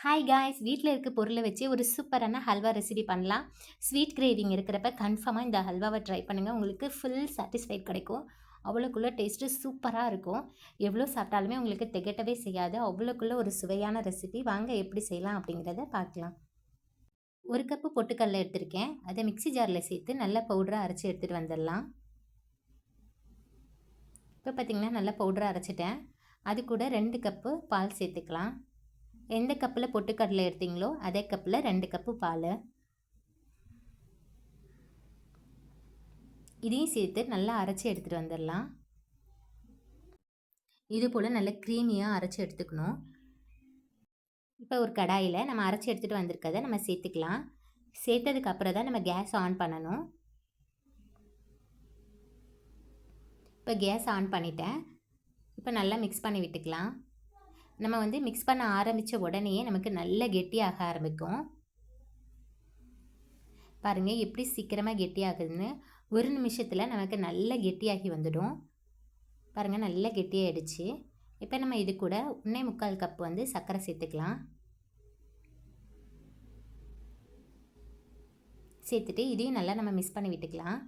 Hi guys, வீட்டில் இருக்க பொருளை வச்சு ஒரு சூப்பரான ஹல்வா ரெசிபி பண்ணலாம். ஸ்வீட் கிரேவிங் இருக்கிறப்ப கன்ஃபார்மாக இந்த ஹல்வாவை ட்ரை பண்ணுங்கள். உங்களுக்கு ஃபுல் சாட்டிஸ்ஃபைட் கிடைக்கும். அவ்வளோக்குள்ள டேஸ்ட்டு சூப்பராக இருக்கும். எவ்வளோ சாப்பிட்டாலுமே உங்களுக்கு திகட்டவே செய்யாது. அவ்வளோக்குள்ள ஒரு சுவையான ரெசிபி. வாங்க எப்படி செய்யலாம் அப்படிங்கிறத பார்க்கலாம். ஒரு கப்பு பொட்டுக்கடலை எடுத்திருக்கேன். அதை மிக்ஸி ஜாரில் சேர்த்து நல்லா பவுடராக அரைச்சி எடுத்துகிட்டு வந்துடலாம். இப்போ பார்த்திங்கன்னா நல்லா பவுடராக அரைச்சிட்டேன். அது கூட 2 கப்பு பால் சேர்த்துக்கலாம். எந்த கப்பில் பொட்டுக்கடலை எடுத்தீங்களோ அதே கப்பில் 2 கப்பு பால். இதையும் சேர்த்து நல்லா அரைச்சி எடுத்துகிட்டு வந்துடலாம். இது போல் நல்லா க்ரீமியாக அரைச்சி எடுத்துக்கணும். இப்போ ஒரு கடாயில் நம்ம அரைச்சி எடுத்துகிட்டு வந்திருக்கதை நம்ம சேர்த்துக்கலாம். சேர்த்ததுக்கு அப்புறம் தான் நம்ம கேஸ் ஆன் பண்ணணும். இப்போ கேஸ் ஆன் பண்ணிட்டேன். இப்போ நல்லா மிக்ஸ் பண்ணி விட்டுக்கலாம். நம்ம மிக்ஸ் பண்ண ஆரம்பித்த உடனேயே நமக்கு நல்ல கெட்டியாக ஆரம்பிக்கும். பாருங்கள் எப்படி சீக்கிரமாக கெட்டியாகுதுன்னு. ஒரு நிமிஷத்தில் நமக்கு நல்ல கெட்டியாகி வந்துடும். பாருங்கள் நல்லா கெட்டியாகிடுச்சு. இப்போ நம்ம இது கூட 1.25 கப் சர்க்கரை சேர்த்துக்கலாம். சேர்த்துட்டு இதையும் நல்லா நம்ம மிக்ஸ் பண்ணி விட்டுக்கலாம்.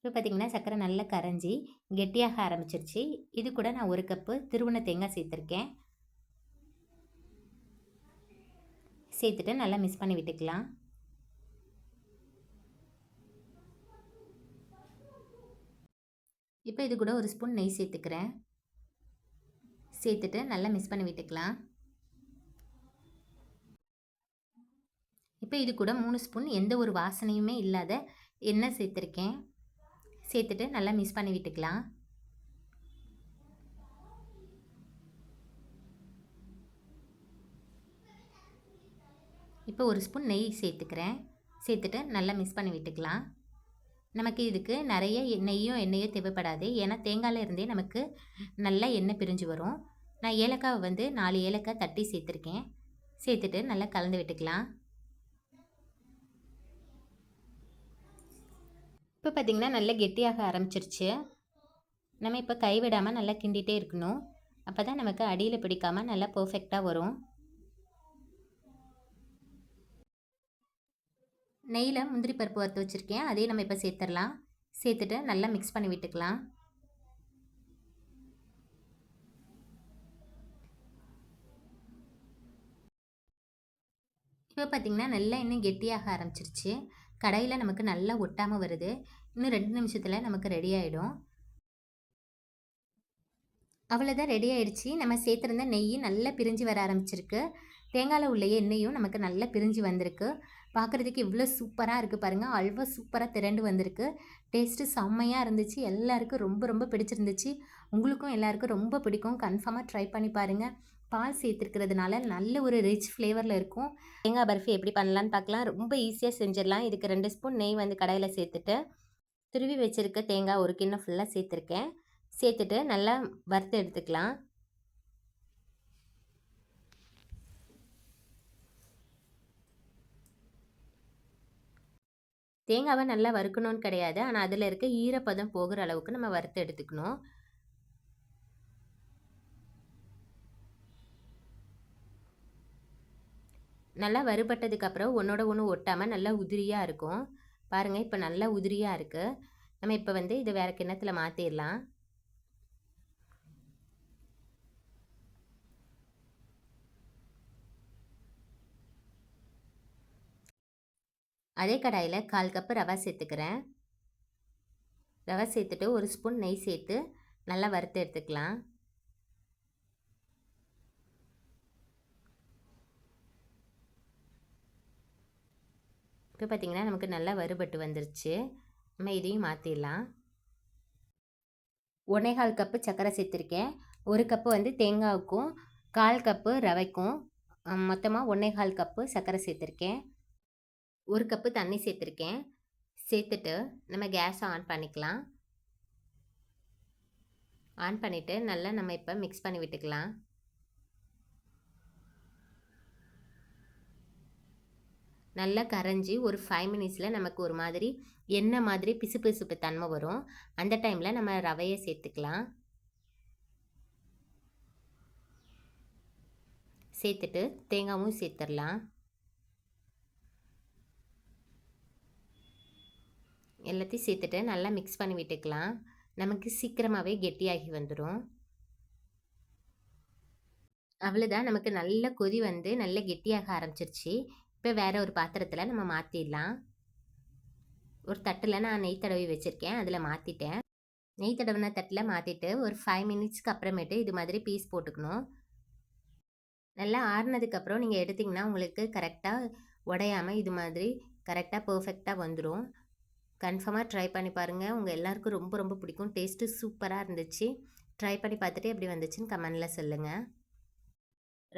இப்போ பார்த்திங்கன்னா சர்க்கரை நல்லா கரைஞ்சி கெட்டியாக ஆரம்பிச்சிருச்சு. இது கூட நான் 1 கப்பு திருவண்ண தேங்காய் சேர்த்துருக்கேன். சேர்த்துட்டு நல்லா மிக்ஸ் பண்ணி விட்டுக்கலாம். இப்போ இது கூட 1 ஸ்பூன் நெய் சேர்த்துக்கிறேன். சேர்த்துட்டு நல்லா மிக்ஸ் பண்ணி விட்டுக்கலாம். இப்போ இது கூட 3 ஸ்பூன் எந்த ஒரு வாசனையுமே இல்லாத எண்ணெய் சேர்த்துருக்கேன். சேர்த்துட்டு நல்லா மிக்ஸ் பண்ணி விட்டுக்கலாம். இப்போ 1 ஸ்பூன் நெய் சேர்த்துக்கிறேன். சேர்த்துட்டு நல்லா மிக்ஸ் பண்ணி விட்டுக்கலாம். நமக்கு இதுக்கு நிறைய எண்ணெயோ தேவைப்படாது. ஏன்னா தேங்காயில் இருந்தே நமக்கு நல்லா எண்ணெய் பிரிஞ்சு வரும். நான் ஏலக்காவை 4 ஏலக்காய் தட்டி சேர்த்துருக்கேன். சேர்த்துட்டு நல்லா கலந்து விட்டுக்கலாம். இப்போ பார்த்திங்கன்னா நல்லா கெட்டியாக ஆரம்பிச்சிருச்சு. நம்ம இப்போ கைவிடாமல் நல்லா கிண்டிகிட்டே இருக்கணும். அப்போ தான் நமக்கு அடியில் பிடிக்காமல் நல்லா பர்ஃபெக்டாக வரும். நெய்யில் முந்திரி பருப்பு வறுத்து வச்சுருக்கேன். அதையும் நம்ம இப்போ சேர்த்துடலாம். சேர்த்துட்டு நல்லா மிக்ஸ் பண்ணி விட்டுக்கலாம். இப்போ பார்த்திங்கன்னா நல்லா இன்னும் கெட்டியாக ஆரம்பிச்சிருச்சு. கடாயில் நமக்கு நல்லா ஒட்டாமல் வருது. இன்னும் 2 நிமிஷத்தில் நமக்கு ரெடி ஆகிடும். அவ்வளோதான், ரெடி ஆகிடுச்சு. நம்ம சேர்த்துருந்த நெய் நல்லா பிரிஞ்சு வர ஆரம்பிச்சிருக்கு. தேங்காயில் உள்ள எண்ணெயும் நமக்கு நல்லா பிரிஞ்சு வந்திருக்கு. பார்க்குறதுக்கு இவ்வளோ சூப்பராக இருக்குது பாருங்கள். அல்வா சூப்பராக திரண்டு வந்திருக்கு. டேஸ்ட்டு செம்மையாக இருந்துச்சு. எல்லாருக்கும் ரொம்ப ரொம்ப பிடிச்சிருந்துச்சு. உங்களுக்கும் எல்லாருக்கும் ரொம்ப பிடிக்கும். கன்ஃபார்மாக ட்ரை பண்ணி பாருங்கள். பால் சேர்த்துருக்கிறதுனால நல்ல ஒரு ரிச் ஃப்ளேவரில் இருக்கும். தேங்காய் பர்ஃபி எப்படி பண்ணலான்னு பார்க்கலாம். ரொம்ப ஈஸியாக செஞ்சிடலாம். இதுக்கு 2 ஸ்பூன் நெய் கடாயில் சேர்த்துட்டு துருவி வச்சுருக்க தேங்காய் 1 கிண்ணம் ஃபுல்லாக சேர்த்துருக்கேன். சேர்த்துட்டு நல்லா வறுத்து எடுத்துக்கலாம். தேங்காவை நல்லா வறுக்கணும்னு கிடையாது. ஆனால் அதில் இருக்க ஈரப்பதம் போகிற அளவுக்கு நம்ம வறுத்து எடுத்துக்கணும். நல்லா வறுபட்டதுக்கப்புறம் ஒன்றோட ஒன்று ஒட்டாமல் நல்லா உதிரியாக இருக்கும். பாருங்கள் இப்போ நல்லா உதிரியாக இருக்குது. நம்ம இப்போ இதை வேறு கிண்ணத்தில் மாற்றிடலாம். அதே கடாயில் 1/4 கப்பு ரவை சேர்த்துக்கிறேன். ரவை சேர்த்துட்டு 1 ஸ்பூன் நெய் சேர்த்து நல்லா வறுத்து எடுத்துக்கலாம். இப்போ பார்த்திங்கன்னா நமக்கு நல்லா வறுபட்டு வந்துருச்சு. நம்ம இதையும் மாற்றிடலாம். 1/4 கப்பு சர்க்கரை சேர்த்துருக்கேன். 1 கப்பு தேங்காவுக்கும் 1/4 கப்பு ரவைக்கும் மொத்தமாக 1/4 கப்பு சர்க்கரை சேர்த்துருக்கேன். 1 கப்பு தண்ணி சேர்த்துருக்கேன். சேர்த்துட்டு நம்ம கேஸை ஆன் பண்ணிக்கலாம். ஆன் பண்ணிவிட்டு நல்லா நம்ம இப்போ மிக்ஸ் பண்ணி விட்டுக்கலாம். நல்லா கரைஞ்சி ஒரு 5 மினிட்ஸில் நமக்கு ஒரு மாதிரி எண்ணெய் மாதிரி பிசு பிசுப்பு தன்மை வரும். அந்த டைமில் நம்ம ரவையை சேர்த்துக்கலாம். சேர்த்துட்டு தேங்காயும் சேர்த்துடலாம். எல்லாத்தையும் சேர்த்துட்டு நல்லா மிக்ஸ் பண்ணி விட்டுக்கலாம். நமக்கு சீக்கிரமாகவே கெட்டியாகி வந்துடும். அவ்வளோதான், நமக்கு நல்ல கொதி வந்து நல்ல கெட்டியாக ஆரம்பிச்சிருச்சு. இப்போ வேறு ஒரு பாத்திரத்தில் நம்ம மாற்றிடலாம். ஒரு தட்டில் நான் நெய் தடவி வச்சுருக்கேன், அதில் மாற்றிட்டேன். நெய் தடவின தட்டில் மாற்றிட்டு ஒரு 5 மினிட்ஸ்க்கு அப்புறமேட்டு இது மாதிரி பீஸ் போட்டுக்கணும். நல்லா ஆறுனதுக்கப்புறம் நீங்கள் எடுத்திங்கன்னா உங்களுக்கு கரெக்டாக உடையாமல் இது மாதிரி கரெக்டாக பர்ஃபெக்டாக வந்துடும். கன்ஃபார்மாக ட்ரை பண்ணி பாருங்கள், உங்கள் எல்லாருக்கும் ரொம்ப ரொம்ப பிடிக்கும். டேஸ்ட்டு சூப்பராக இருந்துச்சு. ட்ரை பண்ணி பார்த்துட்டு எப்படி வந்துச்சுன்னு கமெண்டில் சொல்லுங்கள்.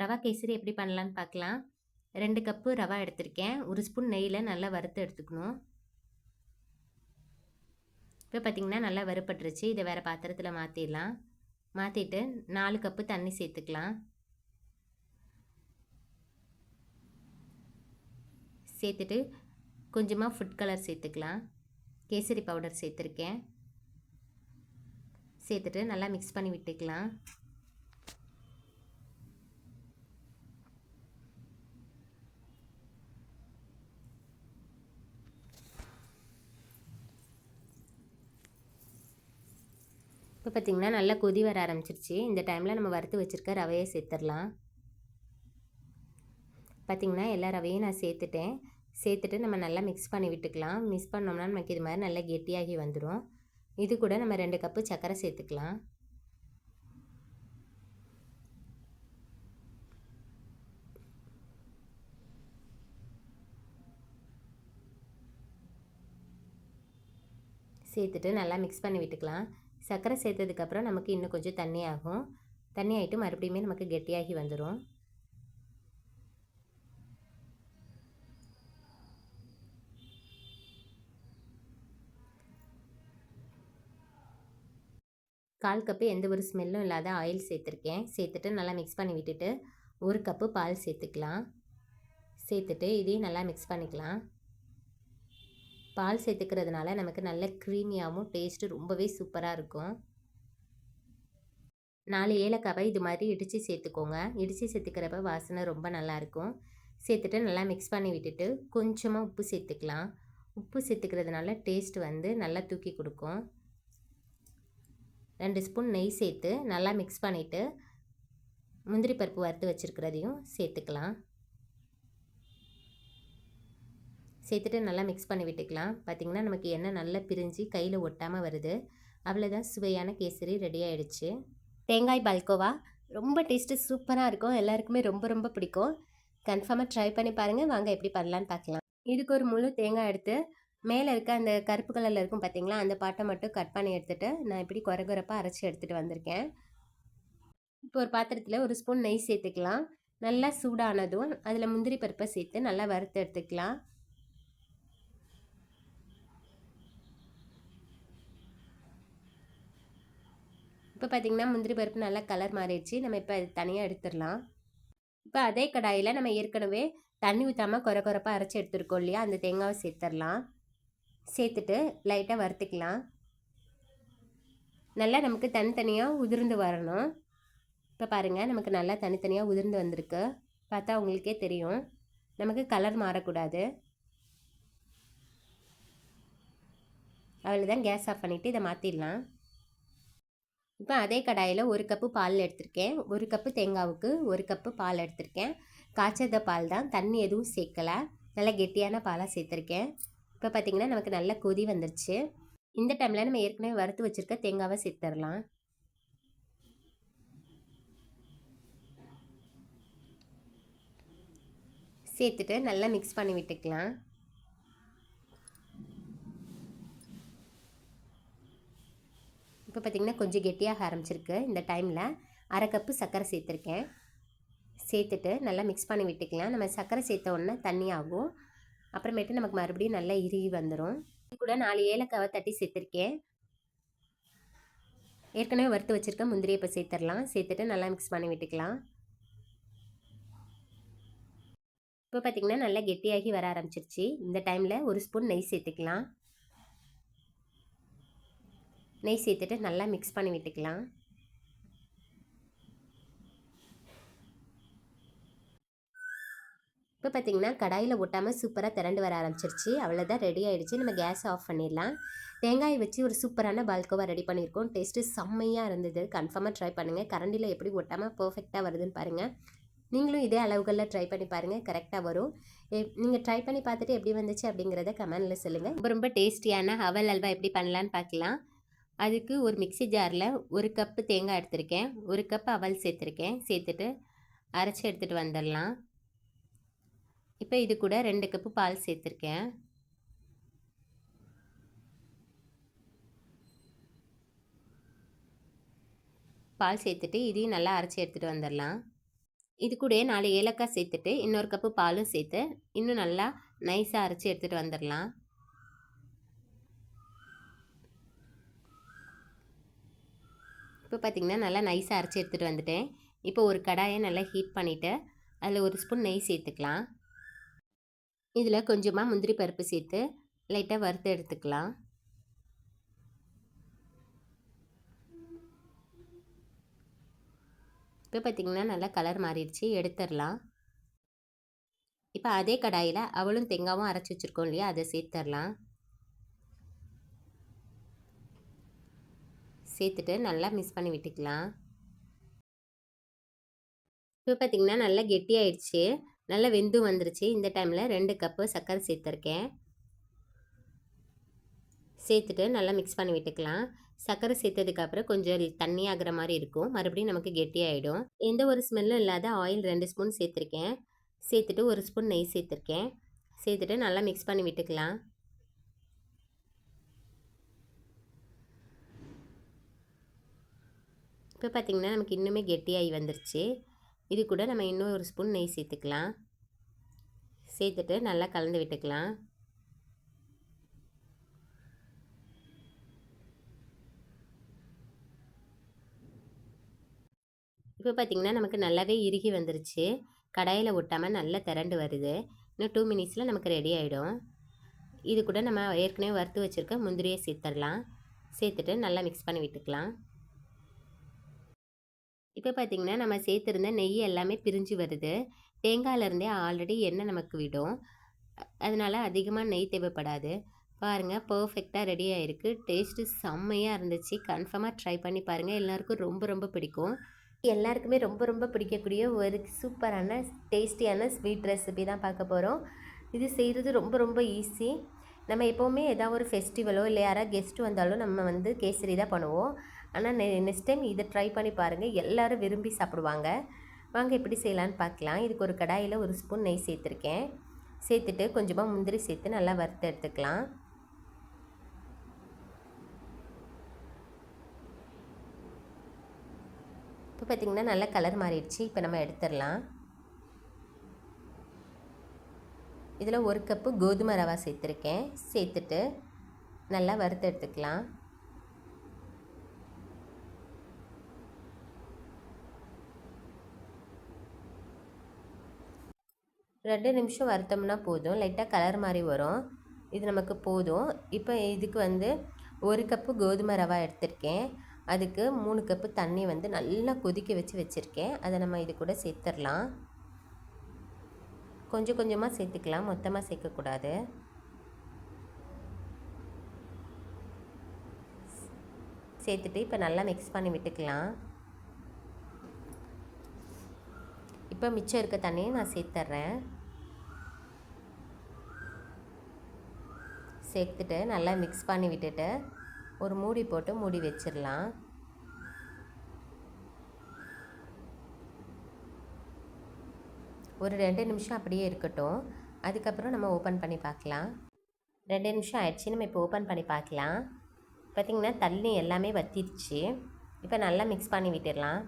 ரவா கேசரி எப்படி பண்ணலான்னு பார்க்கலாம். 2 கப்பு ரவா எடுத்திருக்கேன். 1 ஸ்பூன் நெய்யில் நல்லா வறுத்து எடுத்துக்கணும். இப்போ பார்த்திங்கன்னா நல்லா வறுப்பட்டுருச்சு. இதை வேறு பாத்திரத்தில் மாற்றிடலாம். மாற்றிட்டு 4 கப்பு தண்ணி சேர்த்துக்கலாம். சேர்த்துட்டு கொஞ்சமாக ஃபுட் கலர் சேர்த்துக்கலாம். கேசரி பவுடர் சேர்த்துருக்கேன். சேர்த்துட்டு நல்லா மிக்ஸ் பண்ணி விட்டுக்கலாம். இப்போ பார்த்திங்கன்னா நல்லா கொதி வர ஆரம்பிச்சிருச்சு. இந்த டைமில் நம்ம வறுத்து வச்சுருக்க ரவையை சேர்த்துடலாம். பார்த்திங்கன்னா எல்லா ரவையும் நான் சேர்த்துட்டு நம்ம நல்லா மிக்ஸ் பண்ணி விட்டுக்கலாம். மிக்ஸ் பண்ணோம்னா நமக்கு இது மாதிரி நல்லா கெட்டியாகி வந்துடும். இது கூட நம்ம 2 கப்பு சர்க்கரை சேர்த்துக்கலாம். சேர்த்துட்டு நல்லா மிக்ஸ் பண்ணி விட்டுக்கலாம். சர்க்கரை சேர்த்ததுக்கப்புறம் நமக்கு இன்னும் கொஞ்சம் தண்ணி ஆகும். தண்ணி ஆகிட்டு மறுபடியுமே நமக்கு கெட்டியாகி வந்துடும். கால் கப்பு எந்த ஒரு ஸ்மெல்லும் இல்லாத ஆயில் சேர்த்துருக்கேன். சேர்த்துட்டு நல்லா மிக்ஸ் பண்ணி விட்டுட்டு 1 கப்பு பால் சேர்த்துக்கலாம். சேர்த்துட்டு இதையும் நல்லா மிக்ஸ் பண்ணிக்கலாம். பால் சேர்த்துக்கிறதுனால நமக்கு நல்ல க்ரீமியாகவும் டேஸ்ட்டு ரொம்பவே சூப்பராக இருக்கும். 4 ஏலக்காவை இது மாதிரி இடித்து சேர்த்துக்கோங்க. இடித்து சேர்த்துக்கிறப்ப வாசனை ரொம்ப நல்லாயிருக்கும். சேர்த்துட்டு நல்லா மிக்ஸ் பண்ணி விட்டுட்டு கொஞ்சமாக உப்பு சேர்த்துக்கலாம். உப்பு சேர்த்துக்கிறதுனால டேஸ்ட் வந்து நல்லா தூக்கி கொடுக்கும். 2 ஸ்பூன் நெய் சேர்த்து நல்லா மிக்ஸ் பண்ணிவிட்டு முந்திரி பருப்பு வறுத்து வச்சுருக்கிறதையும் சேர்த்துக்கலாம். சேர்த்துட்டு நல்லா மிக்ஸ் பண்ணி விட்டுக்கலாம். பார்த்திங்கன்னா நமக்கு எண்ணெய் நல்லா பிரிஞ்சு கையில் ஒட்டாமல் வருது. அவ்வளோதான், சுவையான கேசரி ரெடி ஆகிடுச்சு. தேங்காய் பால்கோவா ரொம்ப டேஸ்ட்டு சூப்பராக இருக்கும். எல்லாருக்குமே ரொம்ப ரொம்ப பிடிக்கும். கன்ஃபார்மாக ட்ரை பண்ணி பாருங்கள். வாங்க எப்படி பண்ணலான்னு பார்க்கலாம். இதுக்கு ஒரு முழு தேங்காய் எடுத்து மேலே இருக்க அந்த கருப்பு கலரில் இருக்கும் பார்த்திங்களா, அந்த பாட்டை மட்டும் கட் பண்ணி எடுத்துகிட்டு நான் இப்படி குறகுறப்பாக அரைச்சி எடுத்துகிட்டு வந்திருக்கேன். இப்போ ஒரு பாத்திரத்தில் 1 ஸ்பூன் நெய் சேர்த்துக்கலாம். நல்லா சூடானதும் அதில் முந்திரி பருப்பை சேர்த்து நல்லா வறுத்து எடுத்துக்கலாம். இப்போ பார்த்திங்கன்னா முந்திரி பருப்பு நல்லா கலர் மாறிடுச்சு. நம்ம இப்போ அது தனியாக எடுத்துடலாம். இப்போ அதே கடாயில் நம்ம ஏற்கனவே தண்ணி ஊற்றாமல் குறப்பாக அரைச்சி எடுத்துருக்கோம் இல்லையா, அந்த தேங்காவை சேர்த்துடலாம். சேர்த்துட்டு லைட்டாக வறுத்துக்கலாம். நல்லா நமக்கு தனித்தனியாக உதிர்ந்து வரணும். இப்போ பாருங்கள், நமக்கு நல்லா தனித்தனியாக உதிர்ந்து வந்திருக்கு. பார்த்தா உங்களுக்கே தெரியும். நமக்கு கலர் மாறக்கூடாது. அவ்வளோதான், கேஸ் ஆஃப் பண்ணிவிட்டு இதை மாற்றிடலாம். இப்போ அதே கடாயில் 1 கப்பு பால் எடுத்திருக்கேன். 1 கப்பு தேங்காவுக்கு 1 கப்பு பால் எடுத்திருக்கேன். காய்ச்சத பால் தான், தண்ணி எதுவும் சேர்க்கலை. நல்லா கெட்டியான பாலாக சேர்த்துருக்கேன். இப்போ பார்த்திங்கன்னா நமக்கு நல்ல கொதி வந்துருச்சு. இந்த டைமில் நம்ம ஏற்கனவே வறுத்து வச்சுருக்க தேங்காவை சேர்த்துடலாம். சேர்த்துட்டு நல்லா மிக்ஸ் பண்ணி விட்டுக்கலாம். இப்போ பார்த்திங்கன்னா கொஞ்சம் கெட்டியாக ஆரம்பிச்சிருக்கு. இந்த டைமில் 1/2 கப்பு சர்க்கரை சேர்த்துருக்கேன். சேர்த்துட்டு நல்லா மிக்ஸ் பண்ணி விட்டுக்கலாம். நம்ம சர்க்கரை சேர்த்த உடனே தண்ணி ஆகும். அப்புறமேட்டு நமக்கு மறுபடியும் நல்லா இறுகி வந்துடும். இது கூட 4 ஏலக்காவை தட்டி சேர்த்துருக்கேன். ஏற்கனவே வறுத்து வச்சுருக்க முந்திரியை இப்போ சேர்த்துடலாம். சேர்த்துட்டு நல்லா மிக்ஸ் பண்ணி விட்டுக்கலாம். இப்போ பார்த்திங்கன்னா நல்லா கெட்டியாகி வர ஆரம்பிச்சிருச்சு. இந்த டைமில் 1 ஸ்பூன் நெய் சேர்த்துக்கலாம். நெய் சேர்த்துட்டு நல்லா மிக்ஸ் பண்ணி விட்டுக்கலாம். இப்போ பார்த்திங்கன்னா கடாயில் ஒட்டாமல் சூப்பராக திரண்டு வர ஆரம்பிச்சிருச்சு. அவ்வளோதான், ரெடி ஆகிடுச்சு. நம்ம கேஸ் ஆஃப் பண்ணிடலாம். தேங்காயை வச்சு ஒரு சூப்பரான பால்கோவா ரெடி பண்ணியிருக்கோம். டேஸ்ட்டு செம்மையாக இருந்தது. கன்ஃபார்மாக ட்ரை பண்ணுங்கள். கரண்டியில் எப்படி ஒட்டாமல் பர்ஃபெக்டாக வருதுன்னு பாருங்கள். நீங்களும் இதே அளவுகளில் ட்ரை பண்ணி பாருங்கள், கரெக்டாக வரும். நீங்கள் ட்ரை பண்ணி பார்த்துட்டு எப்படி வந்துச்சு அப்படிங்கிறத கமெண்டில் சொல்லுங்கள். ரொம்ப ரொம்ப டேஸ்டியான அவல் அல்வா எப்படி பண்ணலான்னு பார்க்கலாம். அதுக்கு ஒரு மிக்ஸி ஜாரில் 1 கப்பு தேங்காய் எடுத்திருக்கேன், 1 கப் அவல் சேர்த்துருக்கேன். சேர்த்துட்டு அரைச்சி எடுத்துகிட்டு வந்துடலாம். இப்போ இது கூட 2 கப்பு பால் சேர்த்துருக்கேன். பால் சேர்த்துட்டு இதையும் நல்லா அரைச்சி எடுத்துகிட்டு வந்துடலாம். இது கூட 4 ஏலக்காய் சேர்த்துட்டு இன்னொரு கப்பு பாலும் சேர்த்து இன்னும் நல்லா நைஸாக அரைச்சி எடுத்துகிட்டு வந்துடலாம். இப்போ பார்த்திங்கன்னா நல்லா நைஸாக அரைச்சி எடுத்துகிட்டு வந்துட்டேன். இப்போ ஒரு கடாயை நல்லா ஹீட் பண்ணிவிட்டு அதில் 1 ஸ்பூன் நெய் சேர்த்துக்கலாம். இதில் கொஞ்சமாக முந்திரி பருப்பு சேர்த்து லைட்டாக வறுத்து எடுத்துக்கலாம். இப்போ பார்த்திங்கன்னா நல்லா கலர் மாறிடுச்சு, எடுத்துடலாம். இப்போ அதே கடாயில் அவளும் தேங்காவும் அரைச்சி வச்சுருக்கோம் இல்லையா, அதை சேர்த்துடலாம். சேர்த்துட்டு நல்லா மிக்ஸ் பண்ணி விட்டுக்கலாம். இப்போ பார்த்திங்கன்னா நல்லா கெட்டியாயிடுச்சு, நல்லா வெந்து வந்துருச்சு. இந்த டைமில் 2 கப்பு சர்க்கரை சேர்த்துருக்கேன். சேர்த்துட்டு நல்லா மிக்ஸ் பண்ணி விட்டுக்கலாம். சர்க்கரை சேர்த்ததுக்கப்புறம் கொஞ்சம் தண்ணி ஆகிற மாதிரி இருக்கும், மறுபடியும் நமக்கு கெட்டியாகிடும். எந்த ஒரு ஸ்மெல்லும் இல்லாத ஆயில் 2 ஸ்பூன் சேர்த்துருக்கேன். சேர்த்துட்டு 1 ஸ்பூன் நெய் சேர்த்துருக்கேன். சேர்த்துட்டு நல்லா மிக்ஸ் பண்ணி விட்டுக்கலாம். இப்போ பார்த்திங்கன்னா நமக்கு இன்னுமே கெட்டியாகி வந்துருச்சு. இது கூட நம்ம இன்னும் 1 ஸ்பூன் நெய் சேர்த்துக்கலாம். சேர்த்துட்டு நல்லா கலந்து விட்டுக்கலாம். இப்போ பார்த்திங்கன்னா நமக்கு நல்லாவே இறுகி வந்துருச்சு. கடாயில் ஒட்டாமல் நல்லா திரண்டு வருது. இன்னும் 2 மினிட்ஸில் நமக்கு ரெடி ஆகிடும். இது கூட நம்ம ஏற்கனவே வறுத்து வச்சுருக்க முந்திரியை சேர்த்துடலாம். சேர்த்துட்டு நல்லா மிக்ஸ் பண்ணி விட்டுக்கலாம். இப்போ பார்த்திங்கன்னா நம்ம சேர்த்துருந்த நெய் எல்லாமே பிரிஞ்சு வருது. தேங்காயிலேருந்தே ஆல்ரெடி எண்ணெய் நமக்கு விடும், அதனால் அதிகமாக நெய் தேவைப்படாது. பாருங்கள், பர்ஃபெக்டாக ரெடி ஆகிருக்கு. டேஸ்ட்டு செம்மையாக இருந்துச்சு. கன்ஃபார்மாக ட்ரை பண்ணி பாருங்கள், எல்லாருக்கும் ரொம்ப ரொம்ப பிடிக்கும். எல்லாருக்குமே ரொம்ப ரொம்ப பிடிக்கக்கூடிய ஒரு சூப்பரான டேஸ்டியான ஸ்வீட் ரெசிபி தான் பார்க்க போகிறோம். இது செய்கிறது ரொம்ப ரொம்ப ஈஸி. நம்ம எப்போவுமே ஏதாவது ஒரு ஃபெஸ்டிவலோ இல்லை யாராவது கெஸ்ட்டு வந்தாலும் நம்ம வந்து கேசரி தான் பண்ணுவோம். ஆனால் நெக்ஸ்ட் டைம் இதை ட்ரை பண்ணி பாருங்கள், எல்லோரும் விரும்பி சாப்பிடுவாங்க. வாங்க எப்படி செய்யலான்னு பார்க்கலாம். இதுக்கு ஒரு கடாயில் 1 ஸ்பூன் நெய் சேர்த்துருக்கேன். சேர்த்துட்டு கொஞ்சமாக முந்திரி சேர்த்து நல்லா வறுத்து எடுத்துக்கலாம். இப்போ பார்த்திங்கன்னா நல்லா கலர் மாறிடுச்சு. இப்போ நம்ம எடுத்துடலாம். இதில் 1 கப்பு கோதுமை ரவா சேர்த்துருக்கேன். சேர்த்துட்டு நல்லா வறுத்து எடுத்துக்கலாம். ரெண்டு நிமிஷம் வறுத்தோம்னா போதும், லைட்டாக கலர் மாதிரி வரும். இது நமக்கு போதும். இப்போ இதுக்கு வந்து 1 கப்பு கோதுமை ரவா எடுத்திருக்கேன். அதுக்கு 3 கப்பு தண்ணி வந்து நல்லா கொதிக்க வச்சுருக்கேன். அதை நம்ம இது கூட சேர்த்துடலாம். கொஞ்சம் கொஞ்சமாக சேர்த்துக்கலாம், மொத்தமாக சேர்க்கக்கூடாது. சேர்த்துட்டு இப்போ நல்லா மிக்ஸ் பண்ணி விட்டுக்கலாம். இப்போ மிச்சம் இருக்க தண்ணியை நான் சேர்த்துட்றேன். சேர்த்துட்டு நல்லா மிக்ஸ் பண்ணி விட்டுட்டு ஒரு மூடி போட்டு மூடி வச்சிடலாம். ஒரு 2 நிமிஷம் அப்படியே இருக்கட்டும். அதுக்கப்புறம் நம்ம ஓப்பன் பண்ணி பார்க்கலாம். 2 நிமிஷம் ஆயிடுச்சு. நம்ம இப்போ ஓப்பன் பண்ணி பார்க்கலாம். பார்த்திங்கன்னா தண்ணி எல்லாமே வற்றிடுச்சு. இப்போ நல்லா மிக்ஸ் பண்ணி விட்டுடலாம்.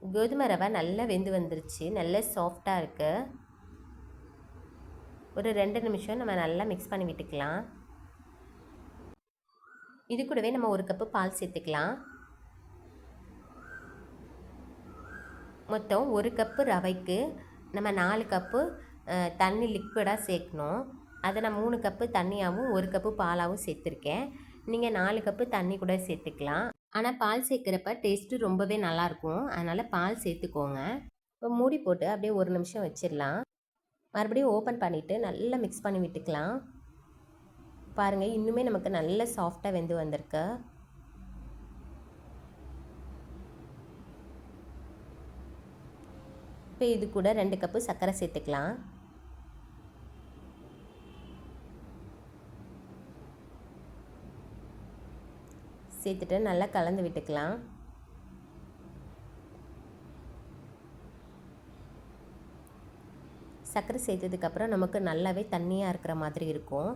கோதுமை ரவை நல்லா வெந்து வந்துருச்சு, நல்லா சாஃப்டாக இருக்குது. ஒரு 2 நிமிஷம் நம்ம நல்லா மிக்ஸ் பண்ணி விட்டுக்கலாம். இது கூடவே நம்ம 1 கப்பு பால் சேர்த்துக்கலாம். மொத்தம் 1 கப்பு ரவைக்கு நம்ம 4 கப்பு தண்ணி லிக்விடாக சேர்க்கணும். அதை நான் 3 கப்பு தண்ணியாகவும் 1 கப்பு பாலாகவும் சேர்த்துருக்கேன். நீங்கள் 4 கப்பு தண்ணி கூட சேர்த்துக்கலாம். ஆனால் பால் சேர்க்குறப்ப டேஸ்ட்டு ரொம்பவே நல்லாயிருக்கும், அதனால் பால் சேர்த்துக்கோங்க. இப்போ மூடி போட்டு அப்படியே ஒரு நிமிஷம் வச்சிடலாம். மறுபடியும் ஓப்பன் பண்ணிவிட்டு நல்லா மிக்ஸ் பண்ணி விட்டுக்கலாம். பாருங்கள், இன்னுமே நமக்கு நல்ல சாஃப்டாக வெந்து வந்திருக்கு. இப்போ இது கூட 2 கப்பு சர்க்கரை சேர்த்துக்கலாம். சேர்த்துட்டு நல்லா கலந்து விட்டுக்கலாம். சர்க்கரை சேர்த்ததுக்கப்புறம் நமக்கு நல்லாவே தண்ணியாக இருக்கிற மாதிரி இருக்கும்.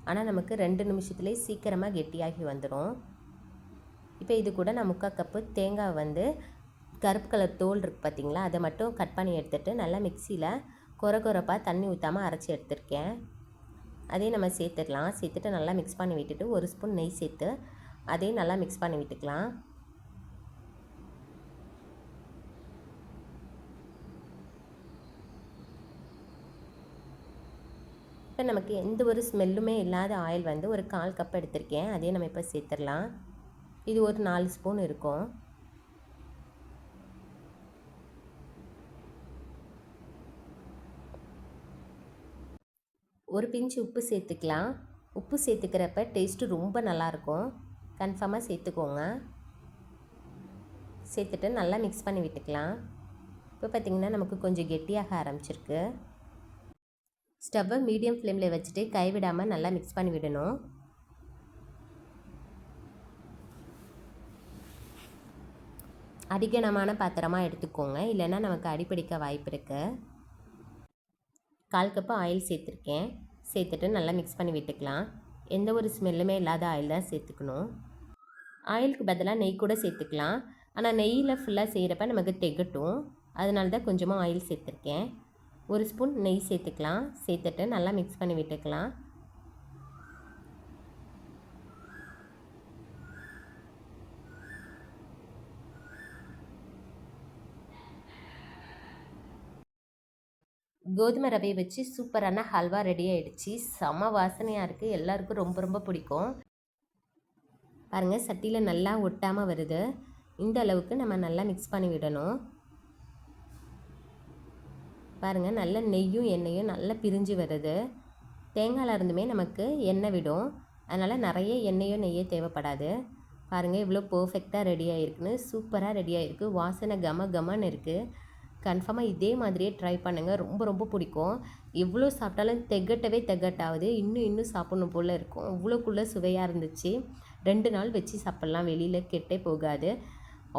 ஆனால் நமக்கு 2 நிமிஷத்துலேயே சீக்கிரமாக கெட்டியாகி வந்துடும். இப்போ இது கூட நான் 3/4 கப்பு தேங்காய் கருப்பு கலர் தோல் இருக்குது பார்த்திங்களா, அதை மட்டும் கட் பண்ணி எடுத்துகிட்டு நல்லா மிக்சியில் கொரப்பாக தண்ணி ஊற்றாமல் அரைச்சி எடுத்துருக்கேன். அதையும் நம்ம சேர்த்துடலாம். சேர்த்துட்டு நல்லா மிக்ஸ் பண்ணி விட்டுட்டு 1 ஸ்பூன் நெய் சேர்த்து அதையும் நல்லா மிக்ஸ் பண்ணி விட்டுக்கலாம். இப்போ நமக்கு எந்த ஒரு ஸ்மெல்லுமே இல்லாத ஆயில் ஒரு 1/4 கப் எடுத்திருக்கேன். அதையே நம்ம இப்போ சேர்த்துடலாம். இது ஒரு 4 ஸ்பூன் இருக்கும். ஒரு பிஞ்சு உப்பு சேர்த்துக்கலாம். உப்பு சேர்த்துக்கிறப்ப டேஸ்ட்டு ரொம்ப நல்லாயிருக்கும். கன்ஃபார்மாக சேர்த்துக்கோங்க. சேர்த்துட்டு நல்லா மிக்ஸ் பண்ணி விட்டுக்கலாம். இப்போ பார்த்திங்கன்னா நமக்கு கொஞ்சம் கெட்டியாக ஆரம்பிச்சிருக்கு. ஸ்டவ்வை மீடியம் ஃப்ளேமில் வச்சுட்டு கைவிடாமல் நல்லா மிக்ஸ் பண்ணி விடணும். அடிக்கனமான பாத்திரமாக எடுத்துக்கோங்க, இல்லைன்னா நமக்கு அடிப்பிடிக்க வாய்ப்பு இருக்குது. 1/4 கப்பு ஆயில் சேர்த்துருக்கேன். சேர்த்துட்டு நல்லா மிக்ஸ் பண்ணி விட்டுக்கலாம். எந்த ஒரு ஸ்மெல்லுமே இல்லாத ஆயில் தான் சேர்த்துக்கணும். ஆயிலுக்கு பதிலாக நெய் கூட சேர்த்துக்கலாம். ஆனால் நெய்யில் ஃபுல்லாக செய்கிறப்ப நமக்கு திகட்டும். அதனால தான் கொஞ்சமாக ஆயில் சேர்த்துருக்கேன். 1 ஸ்பூன் நெய் சேர்த்துக்கலாம். சேர்த்துட்டு நல்லா மிக்ஸ் பண்ணி விட்டுக்கலாம். கோதுமை ரவையை வச்சு சூப்பரான ஹல்வா ரெடி ஆகிடுச்சு. செம வாசனையாக இருக்குது. எல்லாருக்கும் ரொம்ப ரொம்ப பிடிக்கும். பாருங்கள், சட்டியில் நல்லா ஒட்டாமல் வருது. இந்த அளவுக்கு நம்ம நல்லா மிக்ஸ் பண்ணி விடணும். பாருங்கள், நல்ல நெய்யும் எண்ணெயும் நல்லா பிரிஞ்சு வருது. தேங்காயில் இருந்துமே நமக்கு எண்ணெய் விடும். அதனால் நிறைய எண்ணெயோ நெய்யோ தேவைப்படாது. பாருங்கள், இவ்வளோ பர்ஃபெக்டாக ரெடி ஆகிருக்குன்னு, சூப்பராக ரெடி ஆகிருக்கு. வாசனை கமன்னு இருக்குது. கன்ஃபார்மாக இதே மாதிரியே ட்ரை பண்ணுங்கள். ரொம்ப ரொம்ப பிடிக்கும். எவ்வளோ சாப்பிட்டாலும் திகட்டாவது. இன்னும் சாப்பிட்ணும் போல் இருக்கும். அவ்வளோக்குள்ளே சுவையாக இருந்துச்சு. 2 நாள் வச்சு சாப்பிட்லாம். வெளியில் கெட்டே போகாது.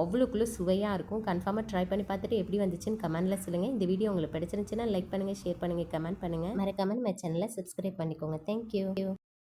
அவ்வளோக்குள்ளே சுவையாக இருக்கும். கன்ஃபார்மாக ட்ரை பண்ணி பார்த்துட்டு எப்படி வந்துச்சுன்னு கமெண்ட்டில் சொல்லுங்கள். இந்த வீடியோ உங்களுக்கு பிடிச்சிருந்துச்சுன்னா லைக் பண்ணுங்கள், ஷேர் பண்ணுங்கள், கமெண்ட் பண்ணுங்கள். மறக்காமல் நம்ம சேனலை சப்ஸ்கிரைப் பண்ணிக்கோங்க. தேங்க்யூ.